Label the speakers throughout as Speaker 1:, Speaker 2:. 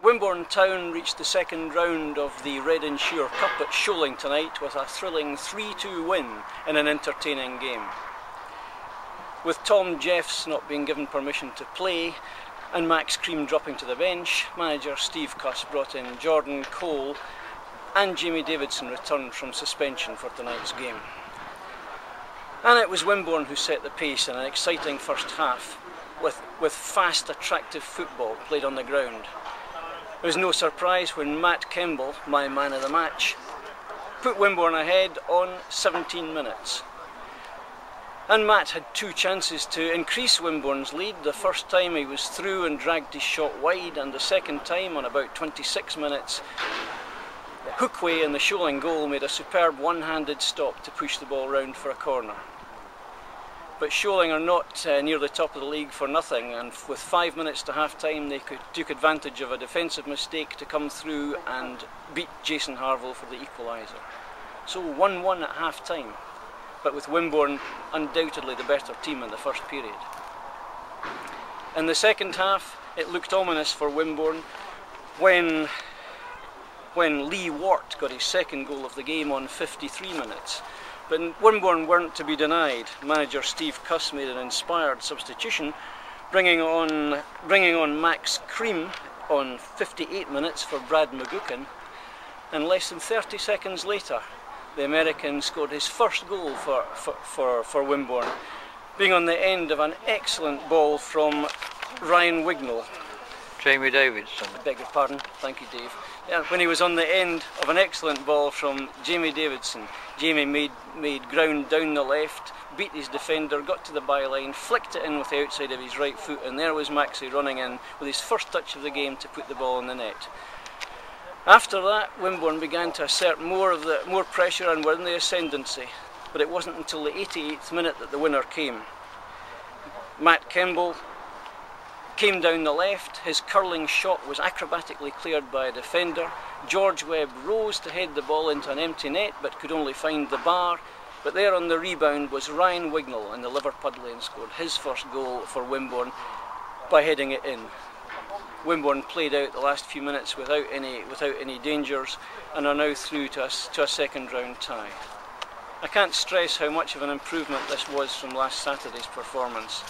Speaker 1: Wimborne Town reached the second round of the Red Insure Cup at Sholing tonight with a thrilling 3-2 win in an entertaining game. With Tom Jeffs not being given permission to play and Max Cream dropping to the bench, manager Steve Cuss brought in Jordan Cole and Jamie Davidson returned from suspension for tonight's game. And it was Wimborne who set the pace in an exciting first half with fast, attractive football played on the ground. It was no surprise when Matt Kemble, my man of the match, put Wimborne ahead on 17 minutes. And Matt had two chances to increase Wimborne's lead. The first time he was through and dragged his shot wide, and the second time on about 26 minutes, Hookway in the Sholing goal made a superb one-handed stop to push the ball round for a corner. But Sholing are not near the top of the league for nothing, and with 5 minutes to half-time they took advantage of a defensive mistake to come through and beat Jason Harville for the equaliser. So 1-1 at half-time, but with Wimborne undoubtedly the better team in the first period. In the second half it looked ominous for Wimborne when Lee Wart got his second goal of the game on 53 minutes. But Wimborne weren't to be denied. Manager Steve Cuss made an inspired substitution, bringing on Max Cream on 58 minutes for Brad McGuckin, and less than 30 seconds later the American scored his first goal for Wimborne, being on the end of an excellent ball from Ryan Wignall.
Speaker 2: Jamie Davidson.
Speaker 1: I beg your pardon, thank you Dave. Yeah, when he was on the end of an excellent ball from Jamie Davidson. Jamie made ground down the left, beat his defender, got to the byline, flicked it in with the outside of his right foot, and there was Maxie running in with his first touch of the game to put the ball in the net. After that, Wimborne began to assert more pressure and were in the ascendancy, but it wasn't until the 88th minute that the winner came. Matt Kemble came down the left, his curling shot was acrobatically cleared by a defender. George Webb rose to head the ball into an empty net but could only find the bar, but there on the rebound was Ryan Wignall in the Liverpudlian and scored his first goal for Wimborne by heading it in. Wimborne played out the last few minutes without any dangers and are now through to a second round tie. I can't stress how much of an improvement this was from last Saturday's performance.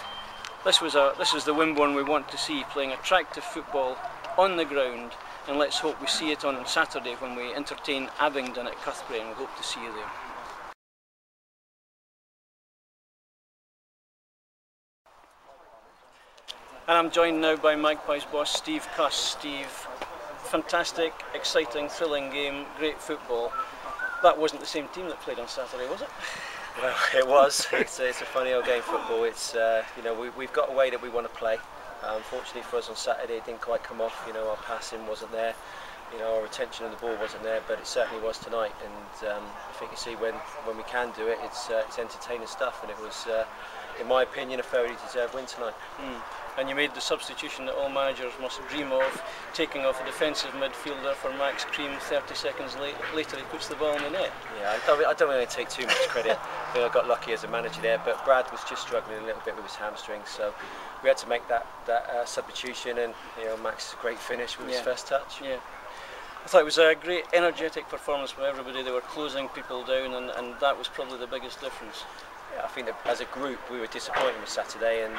Speaker 1: This was the Wimborne we want to see, playing attractive football on the ground, and let's hope we see it on Saturday when we entertain Abingdon at Cuthbury, and we hope to see you there. And I'm joined now by Magpies boss Steve Cuss. Steve, fantastic, exciting, thrilling game, great football. That wasn't the same team that played on Saturday, was it?
Speaker 3: Well, it was. It's a funny old game, football. It's you know, we've got a way that we want to play. Unfortunately for us on Saturday, it didn't quite come off. You know, our passing wasn't there. You know, our retention of the ball wasn't there, but it certainly was tonight. And I think you see when we can do it, it's entertaining stuff. And it was, in my opinion, a fairly deserved win tonight.
Speaker 1: And you made the substitution that all managers must dream of, taking off a defensive midfielder for Max Cream. 30 seconds later he puts the ball in the net.
Speaker 3: Yeah, I don't want to take too much credit. I think I got lucky as a manager there, but Brad was just struggling a little bit with his hamstring, so we had to make that substitution, and you know, Max's great finish with his first touch. Yeah.
Speaker 1: I thought it was a great energetic performance from everybody. They were closing people down, and that was probably the biggest difference.
Speaker 3: Yeah, I think that as a group we were disappointed with Saturday, and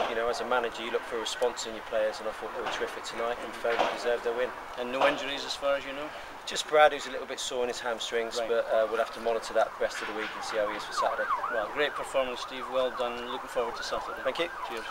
Speaker 3: you know, as a manager you look for a response in your players, and I thought they were terrific tonight and felt they deserved their win.
Speaker 1: And no injuries as far as you know?
Speaker 3: Just Brad, who's a little bit sore in his hamstrings, right. But we'll have to monitor that the rest of the week and see how he is for Saturday.
Speaker 1: Well, great performance Steve, well done, looking forward to Saturday.
Speaker 3: Thank you.
Speaker 1: Cheers.